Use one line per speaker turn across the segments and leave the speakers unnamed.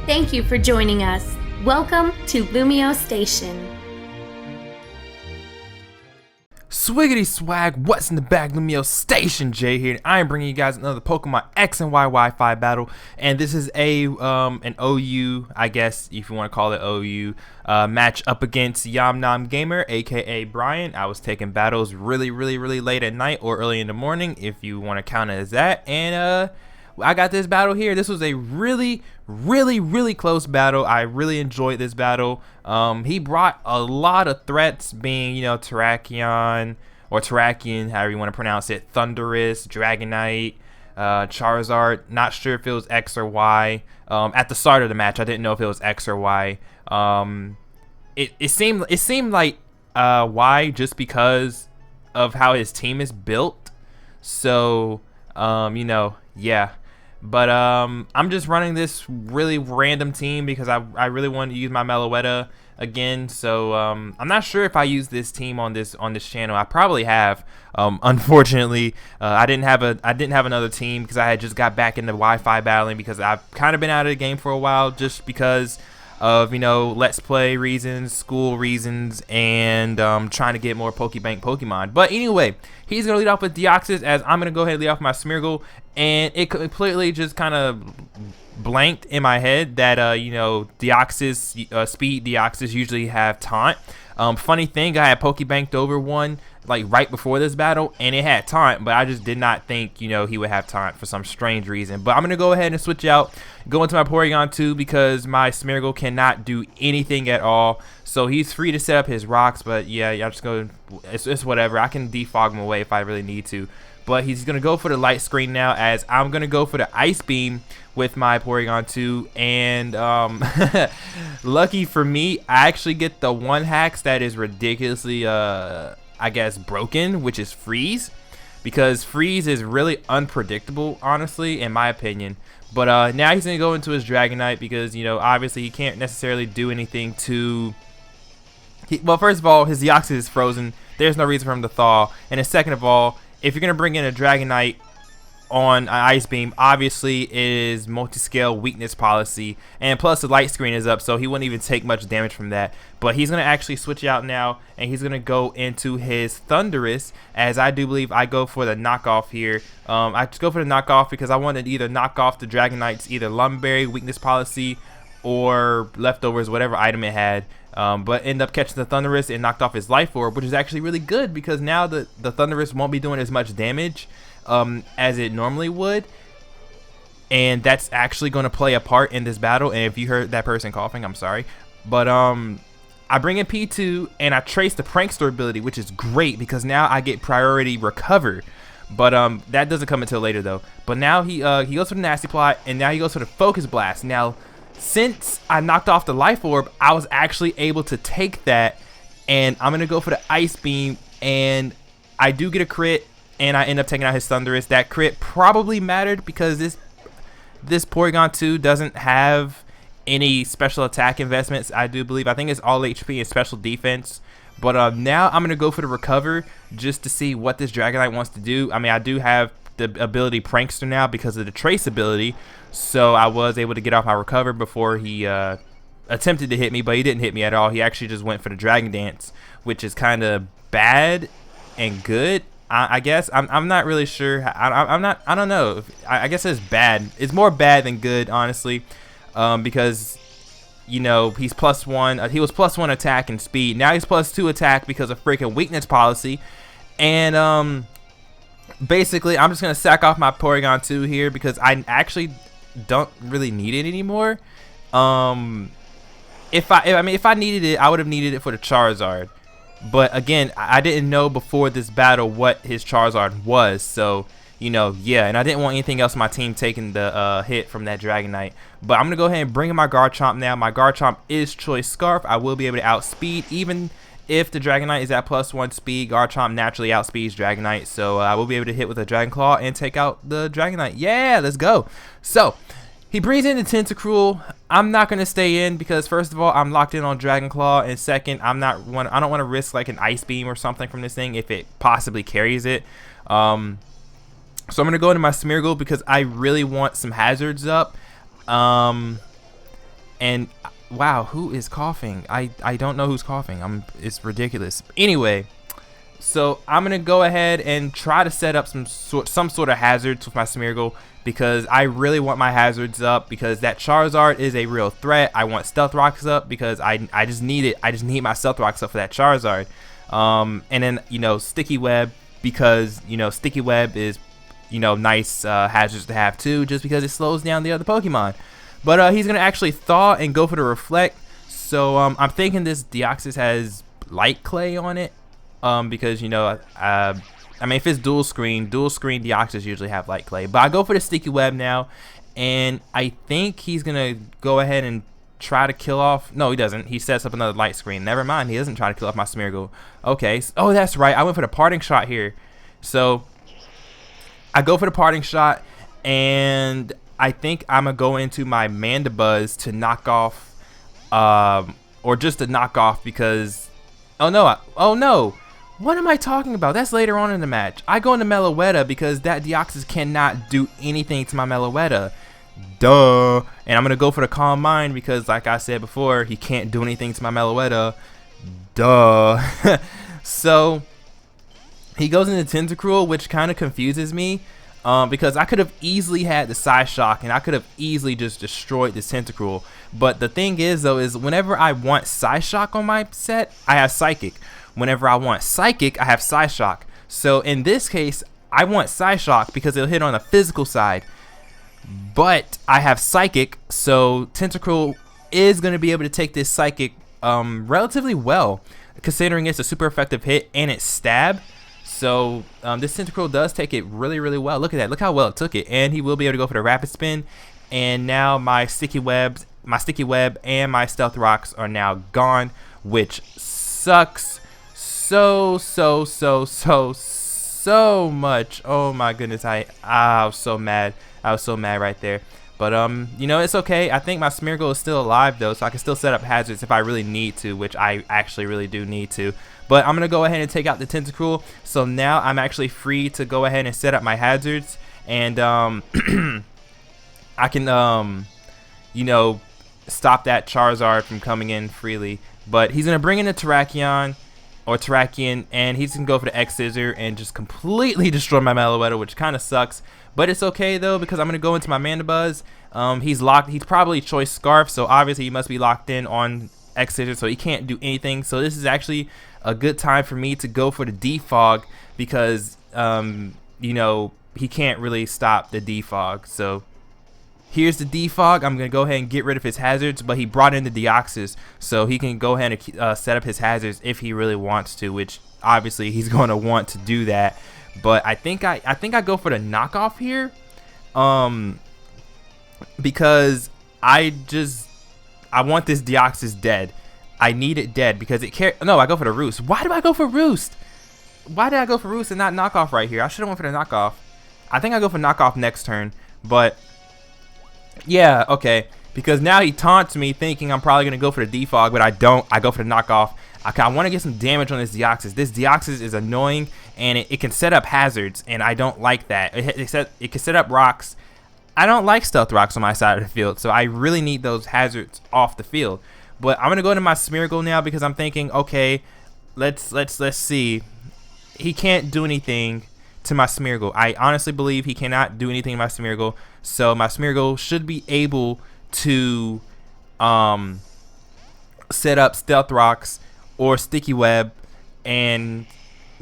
Thank you for joining us. Welcome to LumioseStation.
Swiggity swag, what's in the bag? LumioseStation Jay here, and I am bringing you guys another Pokemon X and Y Wi-Fi battle, and this is an OU, I guess if you want to call it OU, match up against Yomnomgamer, aka Brian. I was taking battles really late at night or early in the morning, if you want to count it as that, and I got this battle here. This was a really close battle. I really enjoyed this battle. He brought a lot of threats, being, Terrakion, or Terrakion, however you want to pronounce it, Thundurus, Dragonite, Charizard. Not sure if it was X or Y. At the start of the match, I didn't know if it was X or Y. It seemed like Y, just because of how his team is built. So, yeah. But I'm just running this really random team because I really wanted to use my Meloetta again. So I'm not sure if I use this team on this channel. I probably have. Unfortunately, I didn't have another team because I had just got back into Wi-Fi battling because I've kind of been out of the game for a while, just because of let's play reasons, school reasons, and trying to get more Pokebank Pokemon. But anyway, he's gonna lead off with Deoxys, as I'm gonna go ahead and lead off my Smeargle, and it completely just kind of blanked in my head that Deoxys, speed Deoxys usually have taunt. Funny thing, I had Pokebanked over one like right before this battle, and it had taunt, but I just did not think he would have taunt for some strange reason. But I'm gonna go ahead and switch out, go into my Porygon 2, because my Smeargle cannot do anything at all. So he's free to set up his rocks, but yeah, I'm just going, it's whatever. I can defog him away if I really need to. But he's gonna go for the light screen now, as I'm gonna go for the Ice Beam with my Porygon 2, and lucky for me, I actually get the one hacks that is ridiculously I guess broken, which is Freeze, because Freeze is really unpredictable, honestly, in my opinion. But now he's gonna go into his Dragonite, because obviously he can't necessarily do anything to well, first of all, his Deoxys is frozen. There's no reason for him to thaw. And then second of all, if you're gonna bring in a Dragonite on an Ice Beam, obviously it is multi-scale weakness policy, and plus the light screen is up, so he wouldn't even take much damage from that. But he's gonna actually switch out now, and he's gonna go into his Thundurus, as I do believe I go for the knockoff here. I just go for the knockoff because I wanted to either knock off the Dragonite's either Lumberry weakness policy or leftovers, whatever item it had. But end up catching the Thundurus and knocked off his Life Orb, which is actually really good, because now the Thundurus won't be doing as much damage as it normally would, and that's actually going to play a part in this battle. And if you heard that person coughing, I'm sorry. But I bring in P2, and I trace the Prankster ability, which is great because now I get priority recover. But that doesn't come until later though. But now he goes for the Nasty Plot, and now he goes for the Focus Blast. Now, since I knocked off the Life Orb, I was actually able to take that, and I'm gonna go for the Ice Beam, and I do get a crit, and I end up taking out his Thundurus. That crit probably mattered because this Porygon 2 doesn't have any special attack investments, I do believe. I think it's all HP and special defense. But now I'm gonna go for the Recover, just to see what this Dragonite wants to do. I mean, I do have the ability Prankster now because of the Trace ability, so I was able to get off my Recover before he attempted to hit me, but he didn't hit me at all. He actually just went for the Dragon Dance, which is kind of bad and good, I guess. I'm not really sure. I don't know. I guess it's bad. It's more bad than good, honestly, because he's +1. He was +1 attack and speed. Now he's +2 attack because of freaking weakness policy. And basically, I'm just gonna sack off my Porygon 2 here because I actually don't really need it anymore. If I needed it, I would have needed it for the Charizard. But again, I didn't know before this battle what his Charizard was, so yeah, and I didn't want anything else in my team taking the hit from that Dragonite. But I'm gonna go ahead and bring in my Garchomp now. My Garchomp is Choice Scarf. I will be able to outspeed, even if the Dragonite is at +1 speed. Garchomp naturally outspeeds Dragonite, so I will be able to hit with a Dragon Claw and take out the Dragonite. Yeah, let's go. So he brings in the Tentacruel. I'm not gonna stay in because first of all, I'm locked in on Dragon Claw, and second, I don't want to risk like an Ice Beam or something from this thing if it possibly carries it. So I'm gonna go into my Smeargle because I really want some hazards up. And wow, who is coughing? I don't know who's coughing. It's ridiculous. Anyway, so I'm gonna go ahead and try to set up some sort of hazards with my Smeargle, because I really want my hazards up, because that Charizard is a real threat. I want Stealth Rocks up because I just need it. I just need my Stealth Rocks up for that Charizard. And then, you know, Sticky Web, because, you know, Sticky Web is, you know, nice hazards to have too, just because it slows down the other Pokemon. But he's gonna actually Thaw and go for the Reflect. So I'm thinking this Deoxys has Light Clay on it, because, you know, I mean, if it's dual screen Deoxys usually have Light Clay. But I go for the Sticky Web now, and I think he's gonna go ahead and try to kill off. No, he doesn't. He sets up another light screen. Never mind. He doesn't try to kill off my Smeargle. Okay. Oh, that's right. I went for the Parting Shot here. So I go for the Parting Shot, and I think I'm gonna go into my Mandibuzz to knock off, or just to knock off, because oh no, what am I talking about? That's later on in the match. I go into Meloetta because that Deoxys cannot do anything to my Meloetta. Duh. And I'm gonna go for the Calm Mind because, like I said before, he can't do anything to my Meloetta. Duh. So he goes into Tentacruel, which kind of confuses me, because I could have easily had the Psyshock and I could have easily just destroyed this Tentacruel. But the thing is, though, is whenever I want Psyshock on my set, I have Psychic. Whenever I want Psychic, I have Psyshock. So in this case, I want Psyshock because it'll hit on the physical side. But I have Psychic, so Tentacruel is going to be able to take this Psychic relatively well, considering it's a super effective hit and it's stab. So this Tentacruel does take it really, really well. Look at that. Look how well it took it. And he will be able to go for the Rapid Spin. And now my Sticky Web and my Stealth Rocks are now gone, which sucks so much. Oh my goodness, I was so mad. I was so mad right there. But you know, it's okay. I think my Smeargle is still alive though, so I can still set up hazards if I really need to, which I actually really do need to. But I'm gonna go ahead and take out the Tentacruel. So now I'm actually free to go ahead and set up my hazards, and I can you know, stop that Charizard from coming in freely. But he's gonna bring in a Terrakion or Terrakion, and he's gonna go for the X-Scissor and just completely destroy my Meloetta, which kind of sucks. But it's okay though, because I'm gonna go into my Mandibuzz. He's locked. He's probably Choice Scarf, so obviously he must be locked in on X-Scissor, so he can't do anything. So this is actually a good time for me to go for the Defog, because you know, he can't really stop the Defog. So here's the Defog. I'm gonna go ahead and get rid of his hazards, but he brought in the Deoxys, so he can go ahead and set up his hazards if he really wants to, which obviously he's going to want to do that. But I think I go for the knockoff here, because I want this Deoxys dead. I need it dead because it can't. No, I go for the Roost. Why do I go for Roost? Why did I go for Roost and not knockoff right here? I should have went for the knockoff. I think I go for knockoff next turn, but yeah, okay. Because now he taunts me thinking I'm probably going to go for the Defog, but I don't. I go for the knockoff. I want to get some damage on this Deoxys. This Deoxys is annoying, and it can set up hazards, and I don't like that. It can set up rocks. I don't like Stealth Rocks on my side of the field, so I really need those hazards off the field. But I'm going to go into my Smeargle now because I'm thinking, okay, let's see. He can't do anything to my Smeargle. I honestly believe he cannot do anything to my Smeargle, so my Smeargle should be able to set up Stealth Rocks or Sticky Web and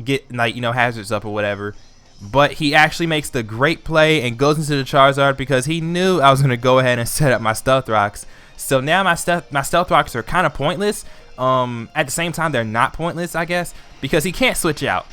get, like, you know, hazards up or whatever. But he actually makes the great play and goes into the Charizard because he knew I was going to go ahead and set up my Stealth Rocks. So now my Stealth Rocks are kind of pointless. At the same time, they're not pointless, I guess, because he can't switch out,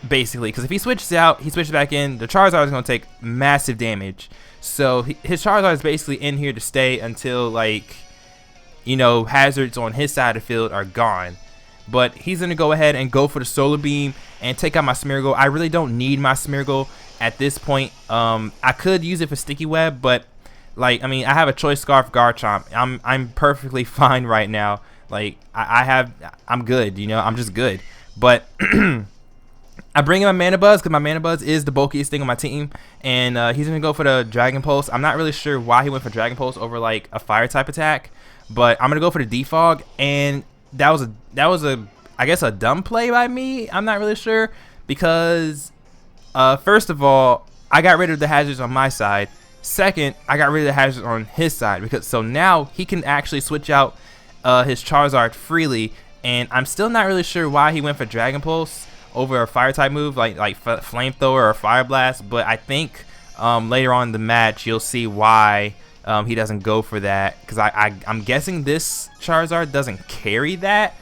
basically. Because if he switches out, he switches back in, the Charizard is going to take massive damage. So his Charizard is basically in here to stay until, like, you know, hazards on his side of the field are gone. But he's going to go ahead and go for the Solar Beam and take out my Smeargle. I really don't need my Smeargle at this point. I could use it for Sticky Web, but, like, I mean, I have a Choice Scarf Garchomp. I'm perfectly fine right now. Like, I'm good, you know, I'm just good. But I bring in my Mana Buzz because my Mana Buzz is the bulkiest thing on my team, and he's gonna go for the Dragon Pulse. I'm not really sure why he went for Dragon Pulse over like a Fire type attack, but I'm gonna go for the Defog, and that was a I guess a dumb play by me. I'm not really sure because first of all, I got rid of the hazards on my side. Second, I got rid of the hazards on his side because so now he can actually switch out his Charizard freely, and I'm still not really sure why he went for Dragon Pulse over a Fire type move like Flamethrower or Fire Blast, but I think later on in the match you'll see why he doesn't go for that, because I'm guessing this Charizard doesn't carry that,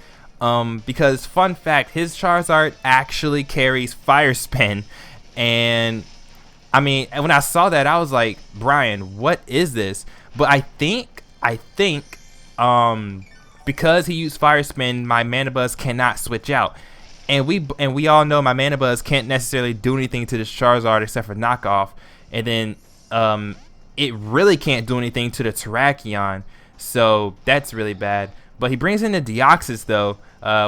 because fun fact, his Charizard actually carries Fire Spin, and I mean when I saw that I was like, Brian, what is this? But I think because he used Fire Spin, my Mana Buzz cannot switch out. And we all know my Mana Buzz can't necessarily do anything to this Charizard except for knockoff, and then it really can't do anything to the Terrakion, so that's really bad. But he brings in the Deoxys though,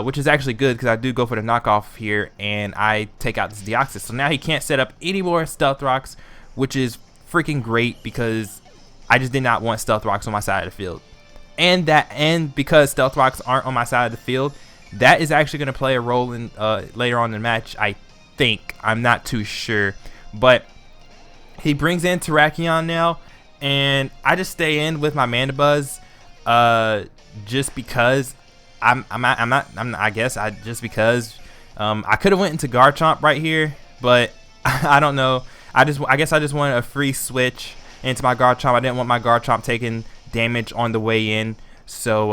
which is actually good because I do go for the knockoff here, and I take out this Deoxys. So now he can't set up any more Stealth Rocks, which is freaking great because I just did not want Stealth Rocks on my side of the field, and because Stealth Rocks aren't on my side of the field, that is actually going to play a role in later on in the match, I think. I'm not too sure. But he brings in Terrakion now, and I just stay in with my Mana Buzz just because I guess just because I could have went into Garchomp right here, but I don't know. I guess I just wanted a free switch into my Garchomp. I didn't want my Garchomp taking damage on the way in. So,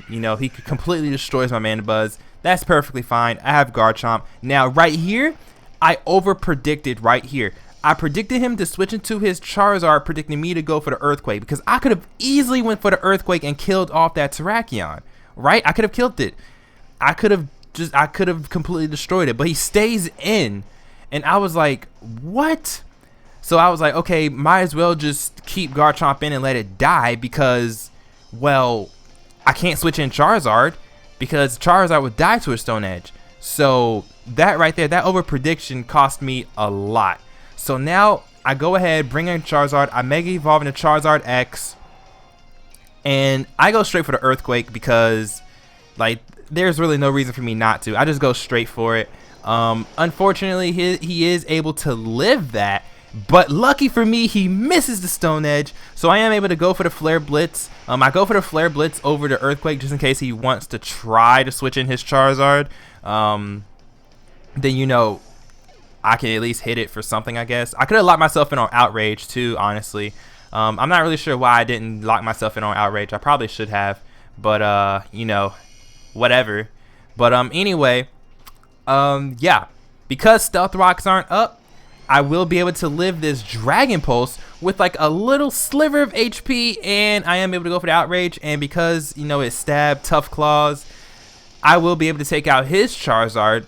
you know, he completely destroys my Mana Buzz. That's perfectly fine. I have Garchomp. Now, right here, I over-predicted right here. I predicted him to switch into his Charizard, predicting me to go for the Earthquake, because I could have easily went for the Earthquake and killed off that Terrakion, right? I could have killed it. I could have completely destroyed it, but he stays in, and I was like, what? So I was like, okay, might as well just keep Garchomp in and let it die because, well, I can't switch in Charizard because Charizard would die to a Stone Edge. So that right there, that over prediction cost me a lot. So now I go ahead, bring in Charizard, I Mega Evolve into Charizard X, and I go straight for the Earthquake because, like, there's really no reason for me not to. I just go straight for it. Unfortunately, he is able to live that, but lucky for me, he misses the Stone Edge, so I am able to go for the Flare Blitz. I go for the Flare Blitz over the Earthquake just in case he wants to try to switch in his Charizard. Then, you know, I can at least hit it for something, I guess. I could have locked myself in on Outrage too, honestly. I'm not really sure why I didn't lock myself in on Outrage. I probably should have, but you know, whatever. But anyway, yeah, because Stealth Rocks aren't up, I will be able to live this Dragon Pulse with like a little sliver of HP, and I am able to go for the Outrage, and because, you know, it's Stab, Tough Claws, I will be able to take out his Charizard,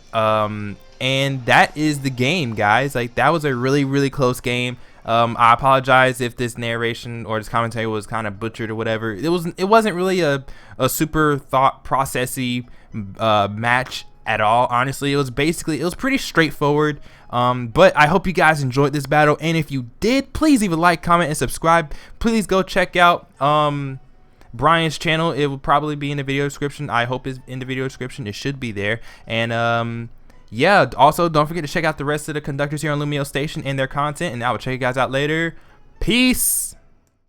and that is the game, guys. Like, that was a really, really close game. I apologize if this narration or this commentary was kind of butchered or whatever. It wasn't really a super thought processy match at all, honestly. It was pretty straightforward. But I hope you guys enjoyed this battle, and if you did, please leave a like, comment, and subscribe. Please go check out Brian's channel. It will probably be in the video description. I hope it's in the video description. It should be there. And yeah, also don't forget to check out the rest of the conductors here on LumioStation and their content, and I will check you guys out later. Peace.